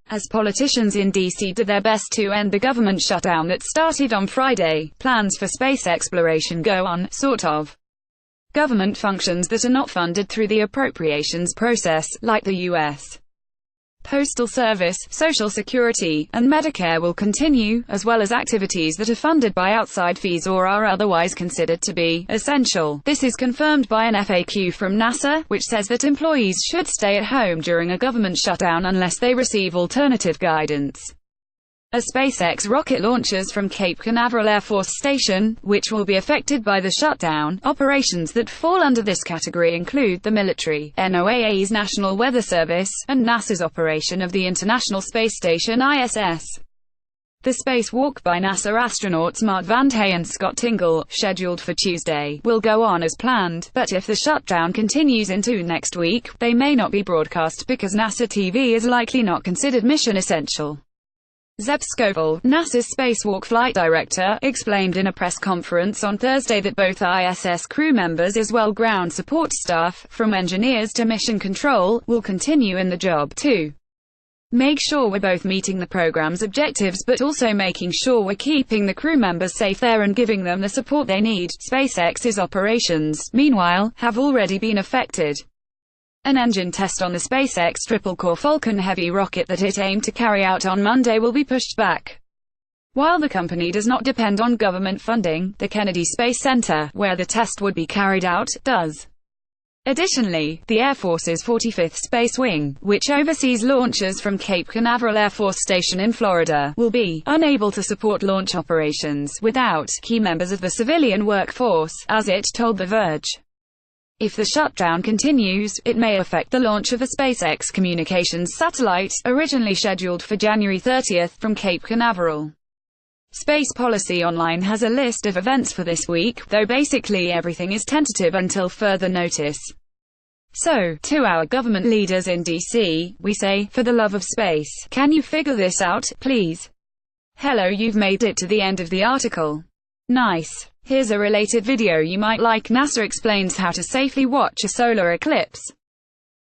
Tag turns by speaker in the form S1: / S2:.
S1: As politicians in D.C. do their best to end the government shutdown that started on Friday, plans for space exploration go on, sort of. Government functions that are not funded through the appropriations process, like the U.S. Postal Service, Social Security, and Medicare will continue, as well as activities that are funded by outside fees or are otherwise considered to be essential. This is confirmed by an FAQ from NASA, which says that employees should stay at home during a government shutdown unless they receive alternative guidance. A SpaceX rocket launches from Cape Canaveral Air Force Station, which will be affected by the shutdown. Operations that fall under this category include the military, NOAA's National Weather Service, and NASA's operation of the International Space Station ISS. The spacewalk by NASA astronauts Mark Vande and Scott Tingle, scheduled for Tuesday, will go on as planned, but if the shutdown continues into next week, they may not be broadcast because NASA TV is likely not considered mission essential. Zeb Scoville, NASA's spacewalk flight director, explained in a press conference on Thursday that both ISS crew members as well ground support staff, from engineers to mission control, will continue in the job to make sure we're both meeting the program's objectives but also making sure we're keeping the crew members safe there and giving them the support they need. SpaceX's operations, meanwhile, have already been affected. An engine test on the SpaceX triple-core Falcon Heavy rocket that it aimed to carry out on Monday will be pushed back. While the company does not depend on government funding, the Kennedy Space Center, where the test would be carried out, does. Additionally, the Air Force's 45th Space Wing, which oversees launches from Cape Canaveral Air Force Station in Florida, will be unable to support launch operations without key members of the civilian workforce, as it told The Verge. If the shutdown continues, it may affect the launch of a SpaceX communications satellite, originally scheduled for January 30 from Cape Canaveral. Space Policy Online has a list of events for this week, though basically everything is tentative until further notice. So, to our government leaders in DC, we say, for the love of space, can you figure this out, please? Hello, you've made it to the end of the article. Nice. Here's a related video you might like. NASA explains how to safely watch a solar eclipse.